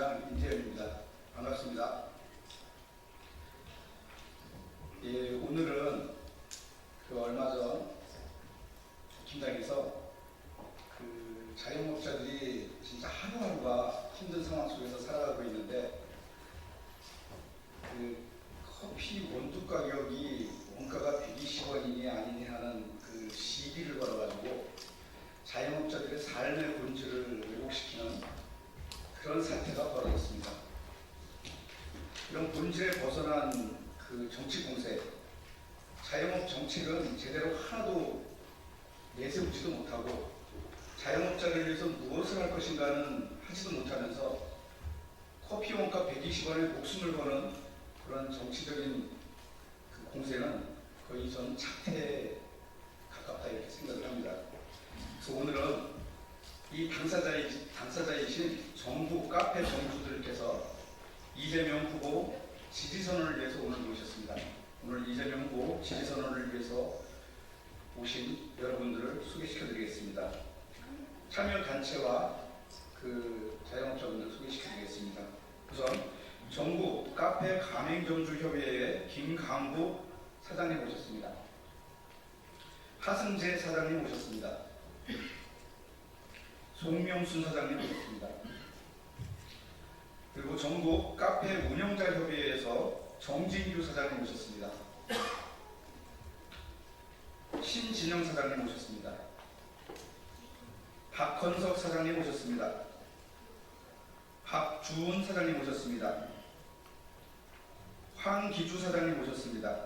부부장 임재현입니다. 반갑습니다. 예, 오늘은 얼마 전 김장에서 자영업자들이 진짜 하루하루가 힘든 상황 속에서 살아가고 있는데 커피 원두 가격이 원가가 120원이니 아니니 하는 시기를 걸어가지고 자영업자들의 삶의 본질을 왜곡시키는 그런 사태가 벌어졌습니다. 이런 본질에 벗어난 정치 공세, 자영업 정책은 제대로 하나도 내세우지도 못하고 자영업자를 위해서 무엇을 할 것인가는 하지도 못하면서 커피 원가 120원에 목숨을 거는 그런 정치적인 공세는 거의 전 착태에 가깝다 이렇게 생각을 합니다. 그래서 오늘은 이 당사자이신 정부 카페 정주들께서 이재명 후보 지지선언을 위해서 오늘 모셨습니다. 오늘 이재명 후보 지지선언을 위해서 오신 여러분들을 소개시켜드리겠습니다. 참여단체와 자영업자분들을 소개시켜드리겠습니다. 우선 정부 카페 가맹점주협의회의 김강구 사장님 모셨습니다. 하승재 사장님 모셨습니다. 송명순 사장님 모셨습니다. 그리고 전국 카페 운영자협의회에서 정진규 사장님 모셨습니다. 신진영 사장님 모셨습니다. 박헌석 사장님 모셨습니다. 박주은 사장님 모셨습니다. 황기주 사장님 모셨습니다.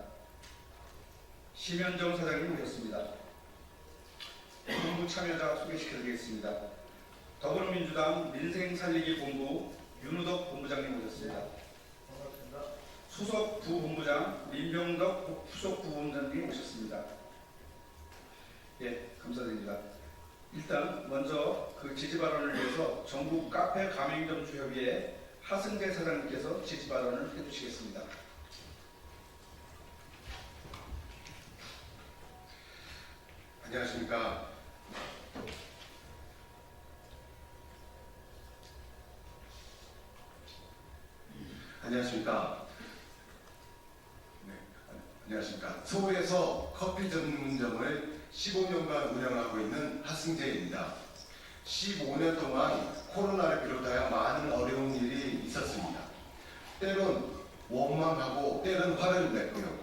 심현정 사장님 모셨습니다. 본부 참여자 소개시켜드리겠습니다. 더불어민주당 민생살리기본부 윤우덕 본부장님 모셨습니다. 반갑습니다. 수석 부본부장 민병덕 후속 부본부장님 모셨습니다. 예, 감사드립니다. 일단 먼저 지지 발언을 위해서 전국 카페 가맹점주협의회 하승재 사장님께서 지지 발언을 해주시겠습니다. 안녕하십니까. 안녕하십니까. 네, 안녕하십니까. 서울에서 커피 전문점을 15년간 운영하고 있는 하승재입니다. 15년 동안 코로나를 비롯하여 많은 어려운 일이 있었습니다. 때론 원망하고 때론 화를 냈고요.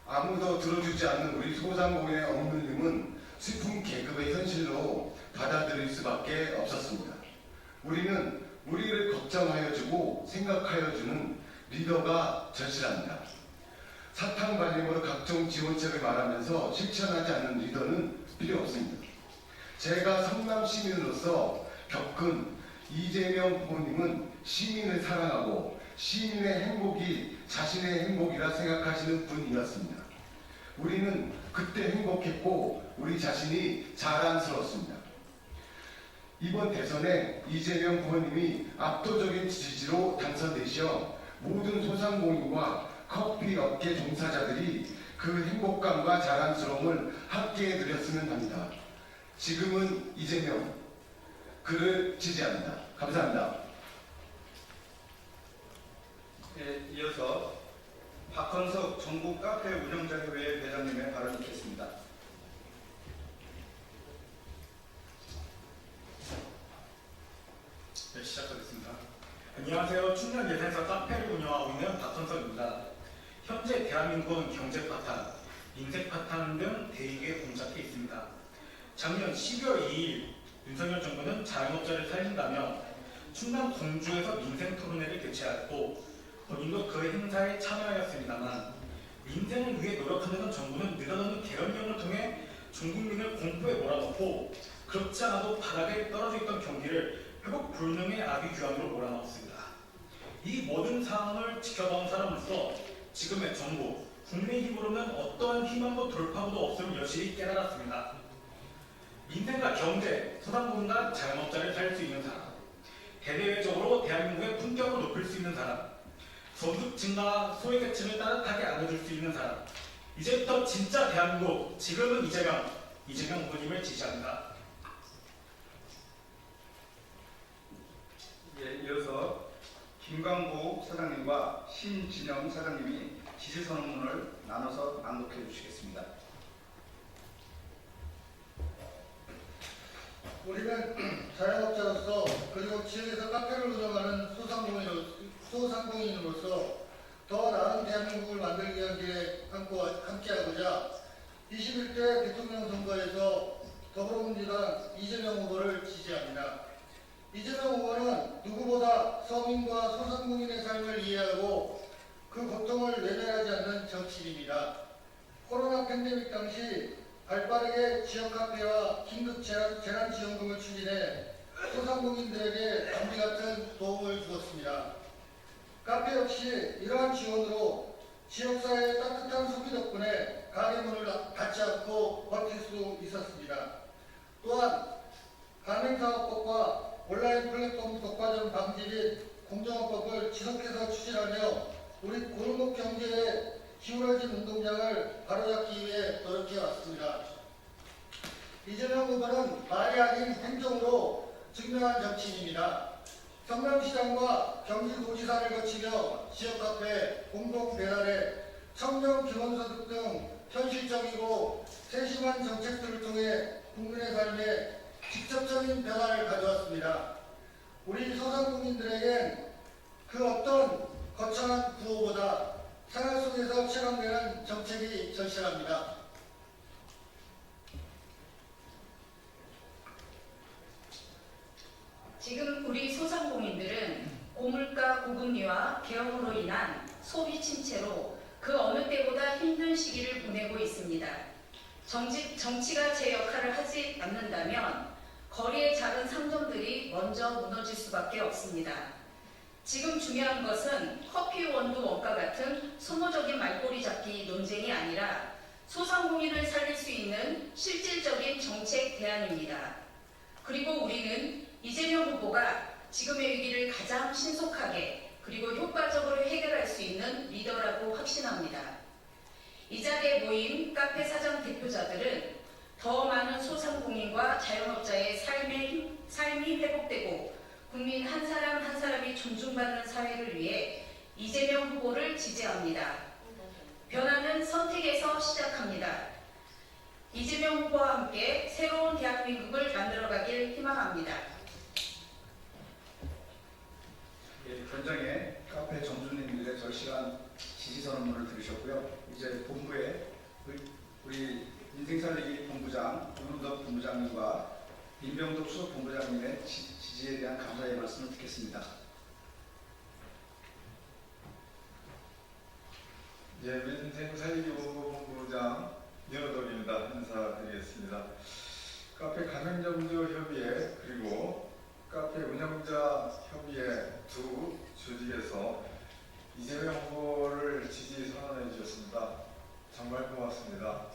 아무도 들어주지 않는 우리 소상공인의 억눌림은 슬픈 계급의 현실로 받아들일 수밖에 없었습니다. 우리는 우리를 걱정하여주고 생각하여주는 리더가 절실합니다. 사탕발림으로 각종 지원책을 말하면서 실천하지 않는 리더는 필요 없습니다. 제가 성남 시민으로서 겪은 이재명 후보님은 시민을 사랑하고 시민의 행복이 자신의 행복이라 생각하시는 분이었습니다. 우리는 그때 행복했고 우리 자신이 자랑스러웠습니다. 이번 대선에 이재명 후보님이 압도적인 지지로 당선되시어 모든 소상공인과 커피 업계 종사자들이 그 행복감과 자랑스러움을 함께 누렸으면 합니다. 지금은 이재명, 그를 지지합니다. 감사합니다. 네, 이어서 박헌석 전국 카페 운영자협의회 회장님의 발언을 듣겠습니다. 네, 시작하겠습니다. 안녕하세요. 충남 예산에서 카페를 운영하고 있는 박헌석입니다. 현재 대한민국은 경제 파탄, 인생 파탄 등 대위기에 봉착해 있습니다. 작년 12월 2일 윤석열 정부는 자영업자를 살린다며 충남 공주에서 민생 토론회를 개최하였고 본인도 그 행사에 참여하였습니다만 민생을 위해 노력한다는 정부는 느닷없는 계엄령을 통해 전 국민을 공포에 몰아넣고 그렇지 않아도 바닥에 떨어져 있던 경기를 회복 불능의 아비규환으로 몰아넣었습니다. 이 모든 상황을 지켜본 사람으로서 지금의 정부, 국민의힘으로는 어떠한 희망도 돌파구도 없음을 여실히 깨달았습니다. 민생과 경제, 소상공인과 자영업자를 살릴 수 있는 사람, 대대적으로 대한민국의 품격을 높일 수 있는 사람, 소득 증가와 소외계층을 따뜻하게 안아줄 수 있는 사람, 이제부터 진짜 대한민국, 지금은 이재명 후보님을 지지합니다. 예, 이어서 신진영 사장님이 지지선언문을 나눠서 낭독해 주시겠습니다. 우리는 자영업자로서 그리고 지역에서 카페를 운영하는 소상공인으로서 더 나은 대한민국을 만들기 위한 길에 함께하고자 21대 대통령 선거에서 더불어민주당 이재명 후보를 지지합니다. 이재명 후보는 누구보다 서민과 소상공인의 삶을 이해하고 그 고통을 외면하지 않는 정치인입니다. 코로나 팬데믹 당시 발빠르게 지역 카페와 긴급 재난지원금을 추진해 소상공인들에게 감기 같은 도움을 주었습니다. 카페 역시 이러한 지원으로 지역사회의 따뜻한 소비 덕분에 가게 문을 닫지 않고 버틸 수 있었습니다. 또한 가맹사업법과 온라인 플랫폼 독과점 방지 및 공정화법을 지속해서 추진하며 우리 골목 경제에 기울어진 운동장을 바로잡기 위해 노력해 왔습니다. 이재명 후보는 말이 아닌 행동으로 증명한 정치인입니다. 성남시장과 경기도지사를 거치며 지역카페, 공동배달에 청년 기본소득 등 현실적이고 세심한 정책들을 통해 국민의 삶에 직접적인 변화를 가져왔습니다. 우리 소상공인들에겐 그 어떤 거창한 구호보다 생활 속에서 체감되는 정책이 절실합니다. 지금 우리 소상공인들은 고물가 고금리와 계엄으로 인한 소비 침체로 그 어느 때보다 힘든 시기를 보내고 있습니다. 정치가 제 역할을 하지 않는다면 거리의 작은 상점들이 먼저 무너질 수밖에 없습니다. 지금 중요한 것은 커피 원두 원가 같은 소모적인 말꼬리 잡기 논쟁이 아니라 소상공인을 살릴 수 있는 실질적인 정책 대안입니다. 그리고 우리는 이재명 후보가 지금의 위기를 가장 신속하게 그리고 효과적으로 해결할 수 있는 리더라고 확신합니다. 이 자리에 모인 카페 사장 대표자들은 더 많은 소상공인과 자영업자의 삶이 회복되고 국민 한 사람 한 사람이 존중받는 사회를 위해 이재명 후보를 지지합니다. 변화는 선택에서 시작합니다. 이재명 후보와 함께 새로운 대한민국을 만들어가길 희망합니다. 현장에 카페 점주님들의 절실한 지지선언문을 들으셨고요. 이제 본부에 우리 인생살리기 본부장 윤우덕 본부장님과 임병덕 수석본부장님의 지지에 대한 감사의 말씀을 듣겠습니다. 민생살리기본부 본부장 윤호덕입니다. 인사드리겠습니다. 카페 가맹점주협의회 그리고 카페 운영자 협의회 두 조직에서 이재명 후보를 지지 선언해 주셨습니다. 정말 고맙습니다.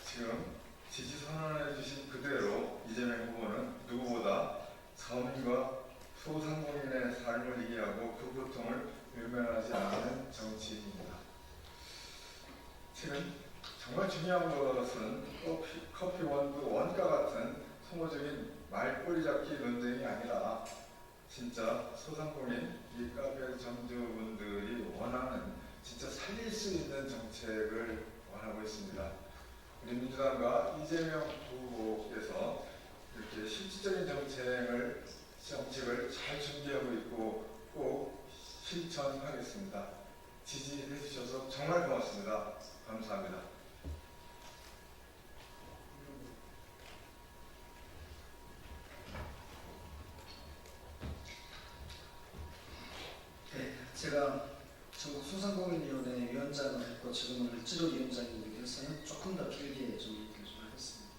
지금 지지 선언해 주신 그대로 이재명 후보는 누구보다 서민과 소상공인의 삶을 이해하고 그 고통을 외면하지 않는 정치인입니다. 지금 정말 중요한 것은 커피 원두 원가 같은 소모적인 말꼬리 잡기 논쟁이 아니라 진짜 소상공인 이 카페 점주분들이 원하는 진짜 살릴 수 있는 정책을 원하고 있습니다. 우리 민주당과 이재명 후보께서 이렇게 실질적인 정책을 잘 준비하고 있고 꼭 실천하겠습니다. 지지해 주셔서 정말 고맙습니다. 감사합니다. 네, 제가 전국 소상공인위원회 위원장을 했고 지금은 을지로위원장이 되어서는 조금 더 길게 좀 얘기를 좀 하겠습니다.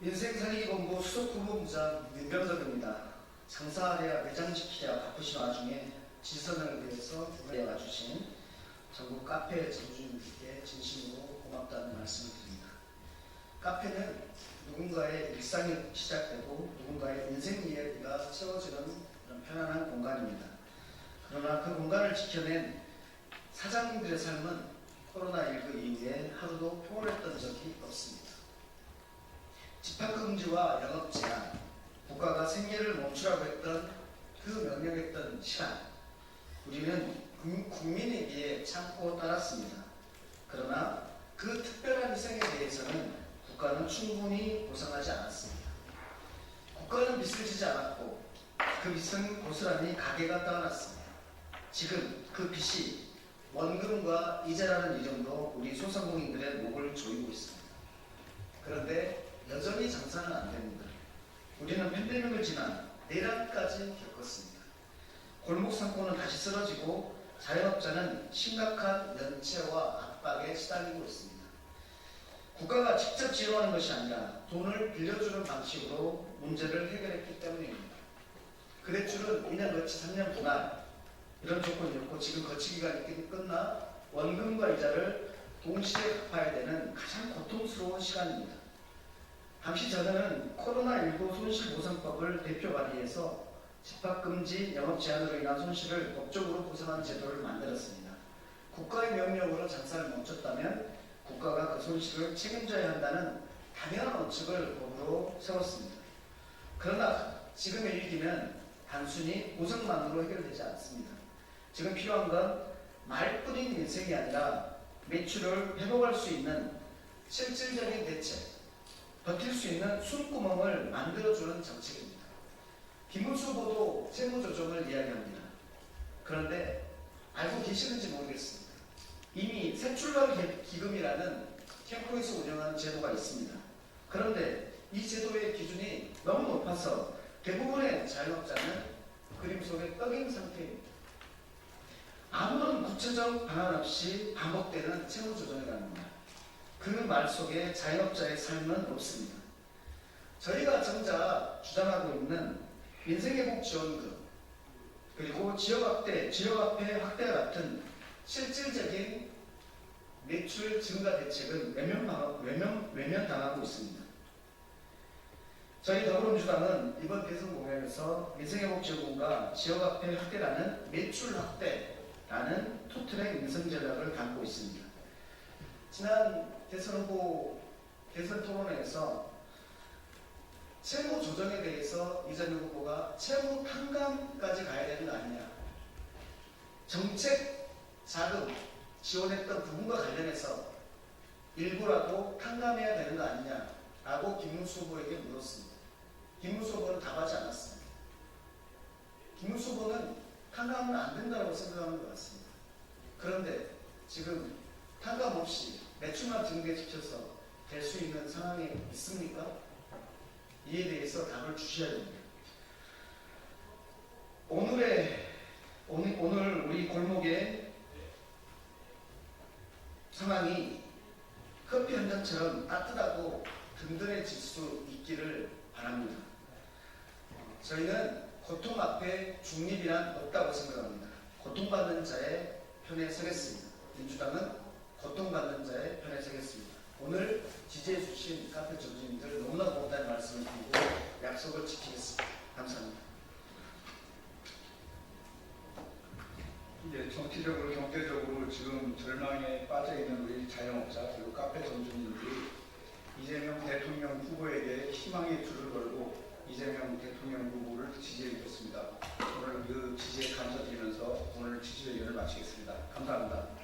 민생살리기본부 수석부본부장 윤병덕입니다. 장사하랴 매장지키랴 바쁘신 와중에 지선을 위해서 와주신 전국 카페 점주님들께 진심으로 고맙다는 말씀을 드립니다. 카페는 누군가의 일상이 시작되고 누군가의 인생 이야기가 채워지는 그런 편안한 공간입니다. 그러나 그 공간을 지켜낸 사장님들의 삶은 코로나19 이후에 하루도 평온했던 적이 없습니다. 집합금지와 영업제한, 국가가 생계를 멈추라고 했던 그 명령했던 시간, 우리는 국민에게 참고 따랐습니다. 그러나 그 특별한 희생에 대해서는 국가는 충분히 보상하지 않았습니다. 국가는 빚을 지지 않았고 그 빚은 고스란히 가게가 떠안았습니다. 지금 그 빚이 원금과 이자라는 이름으로 우리 소상공인들의 목을 조이고 있습니다. 그런데 여전히 장사는 안 됩니다. 우리는 팬데믹을 지난 내란까지 겪었습니다. 골목 상권은 다시 쓰러지고 자영업자는 심각한 연체와 압박에 시달리고 있습니다. 국가가 직접 지원하는 것이 아니라 돈을 빌려주는 방식으로 문제를 해결했기 때문입니다. 그 대출은 2년 거치 3년 분할 이런 조건이었고 지금 거치 기간이 끝나 원금과 이자를 동시에 갚아야 되는 가장 고통스러운 시간입니다. 당시 저는 코로나19 손실보상법을 대표 발의해서 집합금지, 영업 제한으로 인한 손실을 법적으로 보상하는 제도를 만들었습니다. 국가의 명령으로 장사를 멈췄다면 국가가 그 손실을 책임져야 한다는 당연한 원칙을 법으로 세웠습니다. 그러나 지금의 위기는 단순히 보상만으로 해결되지 않습니다. 지금 필요한 건 말뿐인 인생이 아니라 매출을 회복할 수 있는 실질적인 대책, 버틸 수 있는 숨구멍을 만들어주는 정책입니다. 김문수 후보도 세무조정을 이야기합니다. 그런데 알고 계시는지 모르겠습니다. 이미 새출발 기금이라는 캠프에서 운영하는 제도가 있습니다. 그런데 이 제도의 기준이 너무 높아서 대부분의 자영업자는 그림 속에 떡인 상태입니다. 아무런 구체적 방안 없이 반복되는 세무조정이랍니다. 그 말 속에 자영업자의 삶은 없습니다. 저희가 정작 주장하고 있는 민생회복지원금 그리고 지역화폐 확대 같은 실질적인 매출 증가 대책은 외면당하고 있습니다. 저희 더불어민주당은 이번 대선 공약에서 민생회복지원금과 지역화폐 확대라는 매출 확대라는 투트랙 민생 전략을 담고 있습니다. 지난 대선 토론회에서 채무 조정에 대해서 이재명 후보가 채무 탕감까지 가야 되는 거 아니냐, 정책 자금 지원했던 부분과 관련해서 일부라도 탕감해야 되는 거 아니냐라고 김문수 후보에게 물었습니다. 김문수 후보는 답하지 않았습니다. 김문수 후보는 탕감은 안 된다고 생각하는 것 같습니다. 그런데 지금 탕감 없이 매출만 증대시켜서 될 수 있는 상황이 있습니까? 이에 대해서 답을 주셔야 됩니다. 오늘 우리 골목의 상황이 커피 한 잔처럼 따뜻하고 든든해질 수 있기를 바랍니다. 저희는 고통 앞에 중립이란 없다고 생각합니다. 고통받는 자의 편에 서겠습니다. 민주당은 고통받는 자의 편에 서겠습니다. 오늘 지지해 주신 카페 점주님들 너무나 고맙다는 말씀을 드리고 약속을 지키겠습니다. 감사합니다. 이제 정치적으로 경제적으로 지금 절망에 빠져 있는 우리 자영업자 그리고 카페 점주님들이 이재명 대통령 후보에게 희망의 줄을 걸고 이재명 대통령 후보를 지지해 주셨습니다. 오늘 그 지지에 감사드리면서 오늘 지지회견을 마치겠습니다. 감사합니다.